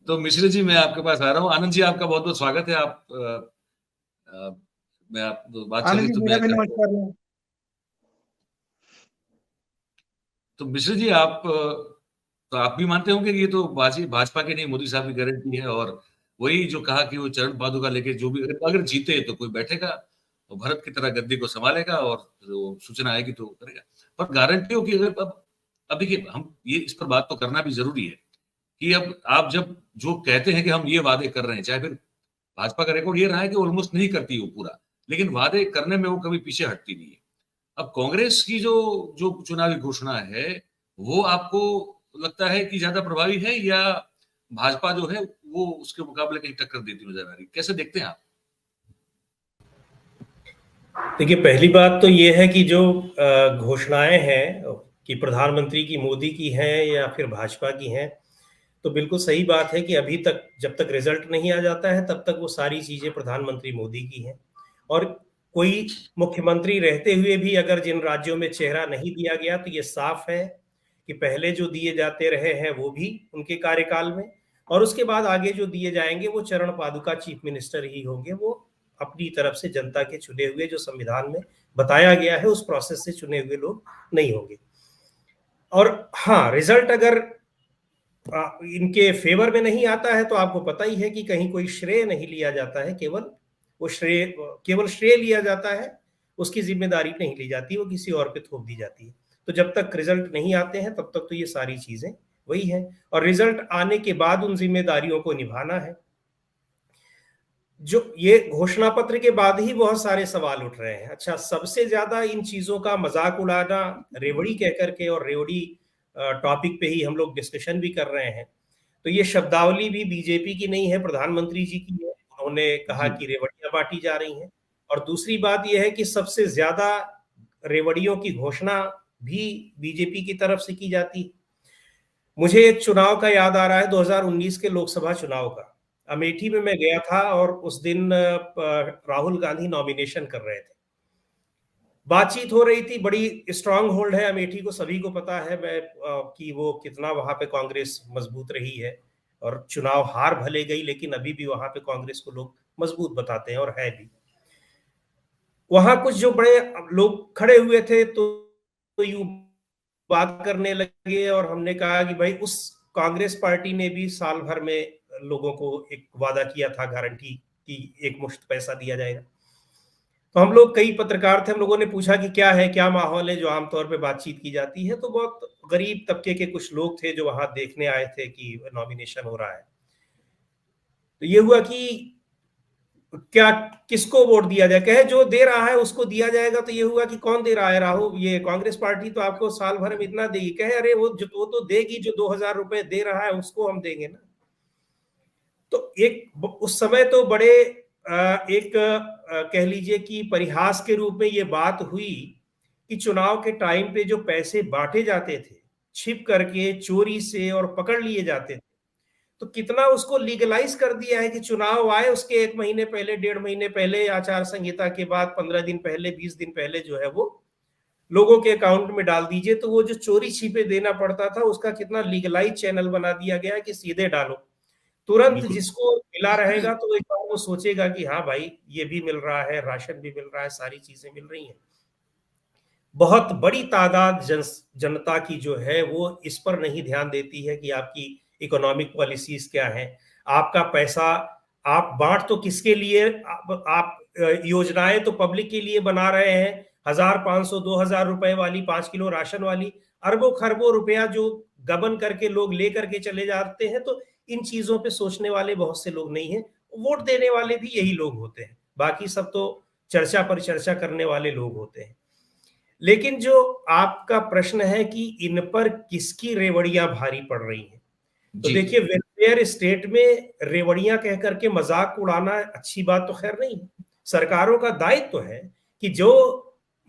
तो मिश्र जी, मैं आपके पास आ रहा हूँ। आनंद जी, आपका बहुत बहुत स्वागत है। आप अ, मैं आप बात चल आनंद रही जी, तो मेरा मैं भी नमस्कार है। तो मिश्र जी, आप तो आप भी मानते होंगे कि ये तो भाजपा की नहीं, मोदी साहब की गारंटी है। और वही जो कहा कि वो चरण पादुका लेके जो भी अगर जीते तो कोई बैठेगा और भारत की तरह गद्दी को संभालेगा, और जो सूचना आएगी तो करेगा। पर गारंटियों की अगर अब देखिए, हम ये इस पर बात तो करना भी जरूरी है कि अब आप जब जो कहते हैं कि हम ये वादे कर रहे हैं, चाहे फिर भाजपा का रिकॉर्ड ये रहा है कि ऑलमोस्ट नहीं करती वो पूरा, लेकिन वादे करने में वो कभी पीछे हटती नहीं है। अब कांग्रेस की जो जो चुनावी घोषणा है, वो आपको लगता है कि ज्यादा प्रभावी है, या भाजपा जो है वो उसके मुकाबले कहीं टक्कर देती नजर आ रही? कैसे देखते हैं आप? देखिए, पहली बात तो ये है कि जो घोषणाएं हैं कि प्रधानमंत्री की, मोदी की हैं या फिर भाजपा की हैं, तो बिल्कुल सही बात है कि अभी तक जब तक रिजल्ट नहीं आ जाता है तब तक वो सारी चीजें प्रधानमंत्री मोदी की हैं। और कोई मुख्यमंत्री रहते हुए भी अगर जिन राज्यों में चेहरा नहीं दिया गया तो ये साफ है कि पहले जो दिए जाते रहे हैं वो भी उनके कार्यकाल में, और उसके बाद आगे जो दिए जाएंगे वो चरण पादुका चीफ मिनिस्टर ही होंगे। वो अपनी तरफ से जनता के चुने हुए, जो संविधान में बताया गया है उस प्रोसेस से चुने हुए लोग नहीं होंगे। और हाँ, रिजल्ट अगर इनके फेवर में नहीं आता है तो आपको पता ही है कि कहीं कोई श्रेय नहीं लिया जाता है, केवल श्रेय लिया जाता है, उसकी जिम्मेदारी नहीं ली जाती, वो किसी और पे थोप दी जाती है। तो जब तक रिजल्ट नहीं आते हैं तब तक तो ये सारी चीजें वही है, और रिजल्ट आने के बाद उन जिम्मेदारियों को निभाना है। जो ये घोषणा पत्र के बाद ही बहुत सारे सवाल उठ रहे हैं। अच्छा, सबसे ज्यादा इन चीजों का मजाक उड़ाना रेवड़ी कह करके, और रेवड़ी टॉपिक पे ही हम लोग डिस्कशन भी कर रहे हैं, तो ये शब्दावली भी बीजेपी की नहीं है, प्रधानमंत्री जी की है। उन्होंने कहा जी। कि रेवड़ियां बांटी जा रही हैं। और दूसरी बात यह है कि सबसे ज्यादा रेवड़ियों की घोषणा भी बीजेपी की तरफ से की जाती है। मुझे एक चुनाव का याद आ रहा है, 2019 के लोकसभा चुनाव का। अमेठी में मैं गया था और उस दिन राहुल गांधी नॉमिनेशन कर रहे थे। बातचीत हो रही थी, बड़ी स्ट्रांग होल्ड है अमेठी को, सभी को पता है कि वो कितना वहां पे कांग्रेस मजबूत रही है। और चुनाव हार भले गई, लेकिन अभी भी वहां पे कांग्रेस को लोग मजबूत बताते हैं, और है भी। वहां कुछ जो बड़े लोग खड़े हुए थे तो यूं बात करने लगे, और हमने कहा कि भाई, उस कांग्रेस पार्टी ने भी साल भर में लोगों को एक वादा किया था, गारंटी की एक मुश्त पैसा दिया जाएगा। तो हम लोग, कई पत्रकार थे, हम लोगों ने पूछा कि क्या है, क्या माहौल है, जो आमतौर पे बातचीत की जाती है। तो बहुत गरीब तबके के कुछ लोग थे जो वहां देखने आए थे कि नॉमिनेशन हो रहा है। तो ये हुआ कि क्या, किसको वोट दिया जाए, कहे जो दे रहा है उसको दिया जाएगा। तो ये हुआ कि कौन दे रहा है, राहुल, ये कांग्रेस पार्टी तो आपको साल भर में इतना देगी। कहे अरे वो तो देगी, जो 2,000 रुपए दे रहा है उसको हम देंगे ना। तो एक उस समय तो बड़े एक कह लीजिए कि परिहास के रूप में ये बात हुई कि चुनाव के टाइम पे जो पैसे बांटे जाते थे छिप करके, चोरी से, और पकड़ लिए जाते थे, तो कितना उसको लीगलाइज कर दिया है कि चुनाव आए उसके 1 महीने पहले, 1.5 महीने पहले, आचार संहिता के बाद 15 दिन पहले, 20 दिन पहले जो है वो लोगों के अकाउंट में डाल दीजिए। तो वो जो चोरी छिपे देना पड़ता था उसका कितना लीगलाइज चैनल बना दिया गया कि सीधे डालो, तुरंत बिल्कुल। जिसको मिला रहेगा तो एक बार वो सोचेगा कि हाँ भाई, ये भी मिल रहा है, राशन भी मिल रहा है, सारी चीजें मिल रही हैं। बहुत बड़ी तादाद जनता की जो है वो इस पर नहीं ध्यान देती है कि आपकी इकोनॉमिक पॉलिसीज क्या है, आपका पैसा आप बांट तो किसके लिए, आप योजनाएं तो पब्लिक के लिए बना रहे हैं, 1,500 2,000 रुपए वाली, 5 किलो राशन वाली, अरबों खरबों रुपया जो गबन करके लोग लेकर के चले जाते हैं। तो इन चीजों पे सोचने वाले बहुत से लोग नहीं हैं। वोट देने वाले भी यही लोग होते हैं, बाकी सब तो चर्चा पर चर्चा करने वाले लोग होते हैं। लेकिन जो आपका प्रश्न है कि इन पर किसकी रेवड़ियां भारी पड़ रही हैं, तो जी। देखिए, वेलफेयर स्टेट में रेवड़ियां कह करके मजाक उड़ाना अच्छी बात तो खैर नहीं है। सरकारों का दायित्व तो है कि जो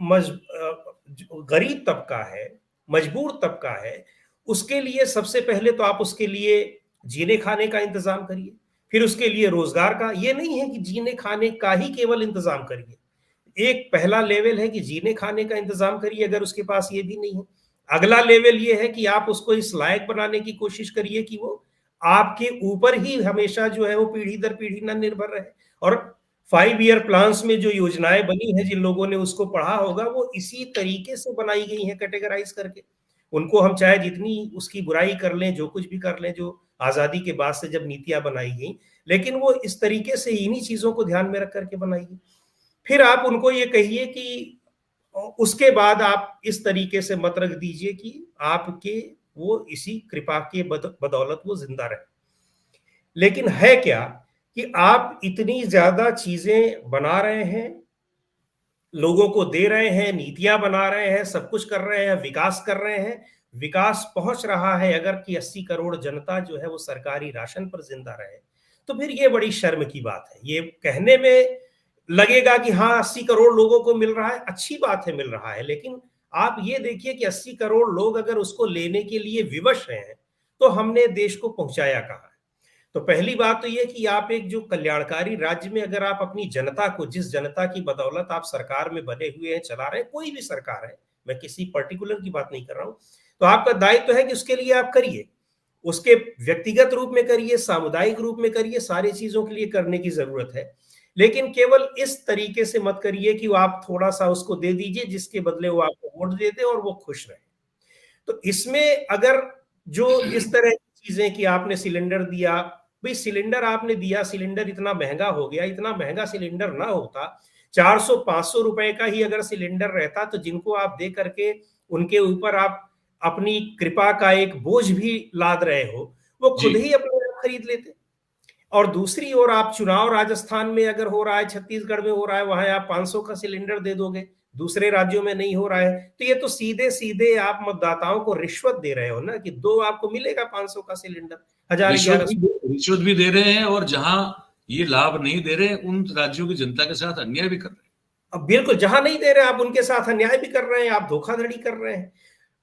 जो गरीब तबका है, मजबूर तबका है, उसके लिए सबसे पहले तो आप उसके लिए जीने खाने का इंतजाम करिए, फिर उसके लिए रोजगार का। ये नहीं है कि जीने खाने का ही केवल इंतजाम करिए, एक पहला लेवल है कि जीने खाने का इंतजाम करिए, अगर उसके पास ये भी नहीं है। अगला लेवल ये है कि आप उसको इस लायक बनाने की कोशिश करिए कि वो आपके ऊपर ही हमेशा जो है वो पीढ़ी दर पीढ़ी ना निर्भर रहे। और 5 ईयर प्लान्स में जो योजनाएं बनी हैं, जिन लोगों ने उसको पढ़ा होगा, वो इसी तरीके से बनाई गई हैं, कैटेगराइज करके। उनको हम चाहे जितनी उसकी बुराई कर लें, जो कुछ भी कर लें, जो आजादी के बाद से जब नीतियां बनाई गई, लेकिन वो इस तरीके से इन्हीं चीजों को ध्यान में रख करके बनाई गई। फिर आप उनको ये कहिए कि उसके बाद आप इस तरीके से मत रख दीजिए कि आपके वो इसी कृपा के बदौलत वो जिंदा रहे। लेकिन है क्या कि आप इतनी ज्यादा चीजें बना रहे हैं, लोगों को दे रहे हैं, नीतियां बना रहे हैं, सब कुछ कर रहे हैं, विकास कर रहे हैं, विकास पहुंच रहा है, अगर कि 80 करोड़ जनता जो है वो सरकारी राशन पर जिंदा रहे, तो फिर ये बड़ी शर्म की बात है। ये कहने में लगेगा कि हाँ 80 करोड़ लोगों को मिल रहा है, अच्छी बात है मिल रहा है, लेकिन आप ये देखिए कि 80 करोड़ लोग अगर उसको लेने के लिए विवश हैं, तो हमने देश को पहुंचाया कहाँ है। तो पहली बात तो ये कि आप एक जो कल्याणकारी राज्य में अगर आप अपनी जनता को, जिस जनता की बदौलत आप सरकार में बने हुए हैं, चला रहे हैं, कोई भी सरकार है, मैं किसी पर्टिकुलर की बात नहीं कर रहा हूं, तो आपका दायित्व है कि उसके लिए आप करिए, उसके व्यक्तिगत रूप में करिए, सामुदायिक रूप में करिए, सारी चीजों के लिए करने की जरूरत है। लेकिन केवल इस तरीके से मत करिए कि वो आप थोड़ा सा उसको दे दीजिए, जिसके बदले वो आपको वोट दे दे और वो खुश रहे। तो इसमें अगर जो इस तरह की चीजें कि आपने सिलेंडर दिया, भाई सिलेंडर आपने दिया, सिलेंडर इतना महंगा हो गया, इतना महंगा सिलेंडर ना होता, 400-500 रुपए का ही अगर सिलेंडर रहता, तो जिनको आप दे करके उनके ऊपर आप अपनी कृपा का एक बोझ भी लाद रहे हो, वो जी। खुद ही अपने आप खरीद लेते। और दूसरी ओर आप चुनाव राजस्थान में अगर हो रहा है, छत्तीसगढ़ में हो रहा है, वहां आप 500 का सिलेंडर दे दोगे, दूसरे राज्यों में नहीं हो रहा है, तो ये तो सीधे सीधे आप मतदाताओं को रिश्वत दे रहे हो ना, कि दो आपको मिलेगा 500 का सिलेंडर, 1000-1100। रिश्वत भी दे रहे हैं, और जहां ये लाभ नहीं दे रहे हैं, उन राज्यों की जनता के साथ अन्याय भी कर रहे हैं। अब बिल्कुल जहां नहीं दे रहे आप उनके साथ अन्याय भी कर रहे हैं, आप धोखाधड़ी कर रहे हैं।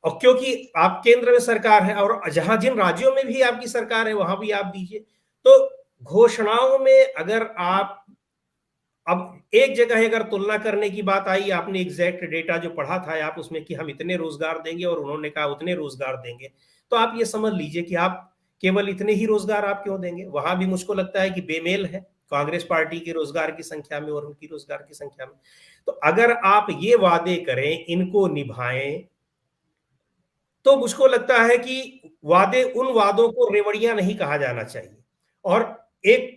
और क्योंकि आप केंद्र में सरकार है, और जहां जिन राज्यों में भी आपकी सरकार है वहां भी आप दीजिए। तो घोषणाओं में अगर आप, अब एक जगह अगर तुलना करने की बात आई, आपने एग्जैक्ट डेटा जो पढ़ा था आप उसमें कि हम इतने रोजगार देंगे और उन्होंने कहा उतने रोजगार देंगे, तो आप ये समझ लीजिए कि आप केवल इतने ही रोजगार आप क्यों देंगे। वहां भी मुझको लगता है कि बेमेल है कांग्रेस पार्टी के रोजगार की संख्या में और उनकी रोजगार की संख्या में। तो अगर आप ये वादे करें, इनको निभाएं, तो मुझको लगता है कि वादे, उन वादों को रेवड़ियां नहीं कहा जाना चाहिए। और एक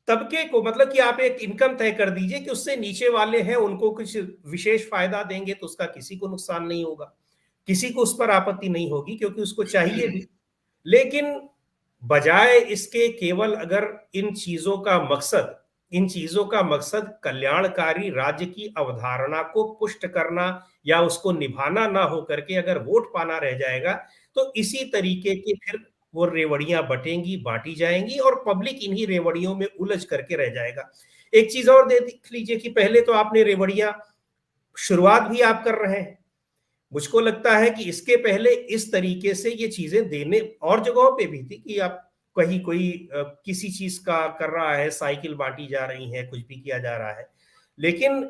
तबके को, मतलब कि आप एक इनकम तय कर दीजिए कि उससे नीचे वाले हैं उनको कुछ विशेष फायदा देंगे, तो उसका किसी को नुकसान नहीं होगा, किसी को उस पर आपत्ति नहीं होगी, क्योंकि उसको चाहिए भी। लेकिन बजाय इसके केवल अगर इन चीजों का मकसद कल्याणकारी राज्य की अवधारणा को पुष्ट करना या उसको निभाना ना हो करके अगर वोट पाना रह जाएगा, तो इसी तरीके के फिर वो रेवड़ियां बटेंगी, बांटी जाएंगी, और पब्लिक इन्हीं रेवड़ियों में उलझ करके रह जाएगा। एक चीज और देख लीजिए कि पहले तो आपने रेवड़ियां, शुरुआत भी आप कर रहे हैं, मुझको लगता है कि इसके पहले इस तरीके से ये चीजें देने और जगहों पे भी थी कि आप कहीं कोई किसी चीज का कर रहा है, साइकिल बांटी जा रही है, कुछ भी किया जा रहा है, लेकिन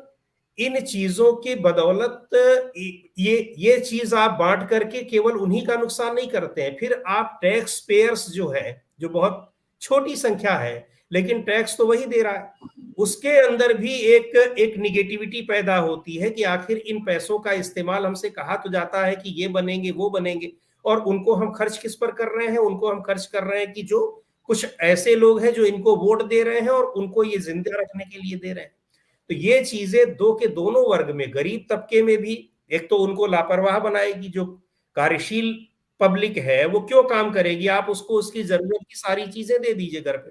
इन चीजों के बदौलत ये चीज आप बांट करके केवल उन्हीं का नुकसान नहीं करते हैं, फिर आप टैक्स पेयर्स जो है, जो बहुत छोटी संख्या है लेकिन टैक्स तो वही दे रहा है, उसके अंदर भी एक निगेटिविटी पैदा होती है कि आखिर इन पैसों का इस्तेमाल, हमसे कहा तो जाता है कि ये बनेंगे वो बनेंगे, और उनको हम खर्च किस पर कर रहे हैं, उनको हम खर्च कर रहे हैं कि जो कुछ ऐसे लोग हैं जो इनको वोट दे रहे हैं और उनको ये जिंदा रखने के लिए दे रहे हैं। तो ये चीजें दो के दोनों वर्ग में, गरीब तबके में भी एक तो उनको लापरवाह बनाएगी, जो कार्यशील पब्लिक है वो क्यों काम करेगी, आप उसको उसकी जरूरत की सारी चीजें दे दीजिए घर पे,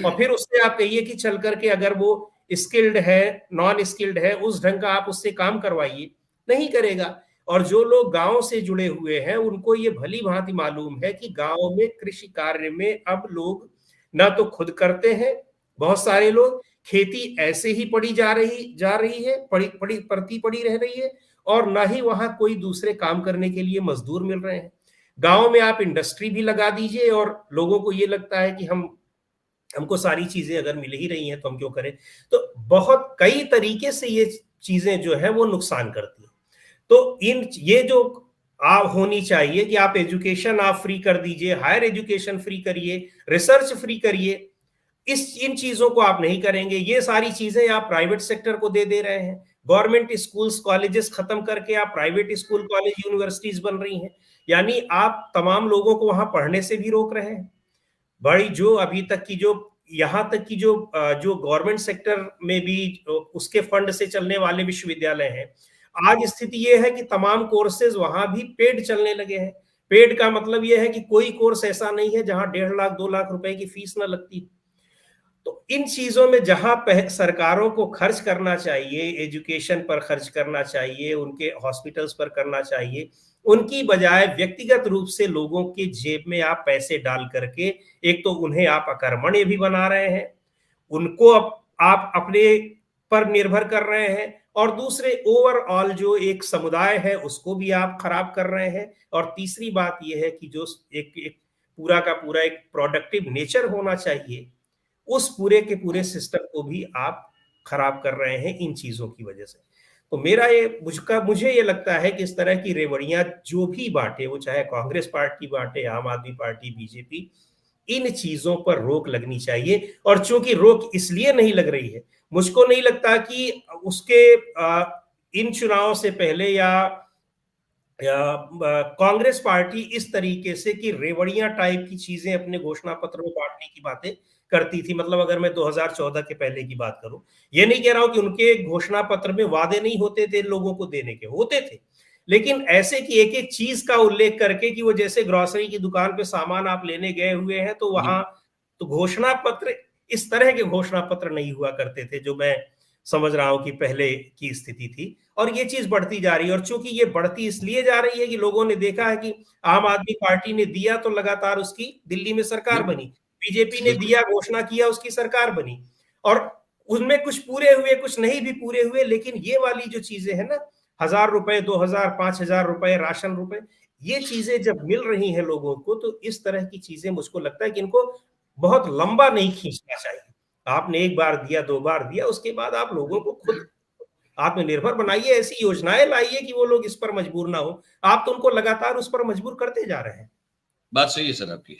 और फिर उससे आप कहिए कि चल करके अगर वो स्किल्ड है, नॉन स्किल्ड है, उस ढंग का आप उससे काम करवाइए, नहीं करेगा। और जो लोग गांव से जुड़े हुए हैं उनको ये भली भांति मालूम है कि गांव में कृषि कार्य में अब लोग ना तो खुद करते हैं, बहुत सारे लोग, खेती ऐसे ही पड़ी जा रही है, पड़ी रह रही है, और ना ही वहां कोई दूसरे काम करने के लिए मजदूर मिल रहे हैं। गांव में आप इंडस्ट्री भी लगा दीजिए और लोगों को ये लगता है कि हमको सारी चीजें अगर मिल ही रही हैं तो हम क्यों करें। तो बहुत कई तरीके से ये चीजें जो है वो नुकसान करती हैं। तो ये जो आप होनी चाहिए कि आप एजुकेशन आप फ्री कर दीजिए, हायर एजुकेशन फ्री करिए, रिसर्च फ्री करिए। इन चीजों को आप नहीं करेंगे। ये सारी चीजें आप प्राइवेट सेक्टर को दे रहे हैं। गवर्नमेंट स्कूल्स कॉलेजेस खत्म करके आप प्राइवेट स्कूल कॉलेज यूनिवर्सिटीज बन रही हैं। यानी आप तमाम लोगों को वहां पढ़ने से भी रोक रहे हैं। बड़ी जो अभी तक की जो यहाँ तक की जो गवर्नमेंट सेक्टर में भी उसके फंड से चलने वाले विश्वविद्यालय हैं, आज स्थिति ये है कि तमाम कोर्सेज वहां भी पेड चलने लगे हैं। पेड का मतलब ये है कि कोई कोर्स ऐसा नहीं है जहां 1.5 लाख 2 लाख रुपए की फीस ना लगती। तो इन चीजों में जहां सरकारों को खर्च करना चाहिए, एजुकेशन पर खर्च करना चाहिए, उनके हॉस्पिटल्स पर करना चाहिए, उनकी बजाय व्यक्तिगत रूप से लोगों के जेब में आप पैसे डाल करके एक तो उन्हें आप अकर्मण्य भी बना रहे हैं, उनको आप अपने पर निर्भर कर रहे हैं, और दूसरे ओवरऑल जो एक समुदाय है उसको भी आप खराब कर रहे हैं। और तीसरी बात यह है कि जो एक पूरा का पूरा एक प्रोडक्टिव नेचर होना चाहिए, उस पूरे के पूरे सिस्टम को भी आप खराब कर रहे हैं इन चीजों की वजह से। तो मुझे ये लगता है कि इस तरह की रेवड़ियां जो भी बांटे, वो चाहे कांग्रेस पार्टी बांटे, आम आदमी पार्टी, बीजेपी, इन चीजों पर रोक लगनी चाहिए। और चूंकि रोक इसलिए नहीं लग रही है, मुझको नहीं लगता कि उसके इन चुनावों से पहले या कांग्रेस पार्टी इस तरीके से कि रेवड़ियां टाइप की चीजें अपने घोषणा पत्र में बांटने की बातें करती थी। मतलब अगर मैं 2014 के पहले की बात करूं, ये नहीं कह रहा हूं कि उनके घोषणा पत्र में वादे नहीं होते थे, लोगों को देने के होते थे, लेकिन ऐसे कि एक एक चीज का उल्लेख करके कि वो जैसे ग्रोसरी की दुकान पे सामान आप लेने गए हुए हैं तो जी। वहां तो घोषणा पत्र, इस तरह के घोषणा पत्र नहीं हुआ करते थे जो मैं समझ रहा हूं कि पहले की स्थिति थी। और ये चीज बढ़ती जा रही है, और चूंकि ये बढ़ती इसलिए जा रही है कि लोगों ने देखा है कि आम आदमी पार्टी ने दिया तो लगातार उसकी दिल्ली में सरकार बिल्कुल, बनी, बीजेपी ने बिल्कुल। दिया, घोषणा किया, उसकी सरकार बनी, और उनमें कुछ पूरे हुए, कुछ नहीं भी पूरे हुए। लेकिन ये वाली जो चीजें हैं ना, 1,000 रुपए, 2,000, 5,000 रुपए राशन रुपए, ये चीजें जब मिल रही हैं लोगों को, तो इस तरह की चीजें मुझको लगता है कि इनको बहुत लंबा नहीं खींचना चाहिए। आपने एक बार दिया, 2 बार दिया, उसके बाद आप लोगों को खुद आत्मनिर्भर बनाइए, ऐसी योजनाएं लाइए कि वो लोग इस पर मजबूर ना हो। आप तो उनको लगातार उस पर मजबूर करते जा रहे हैं। बात सही है सर आपकी।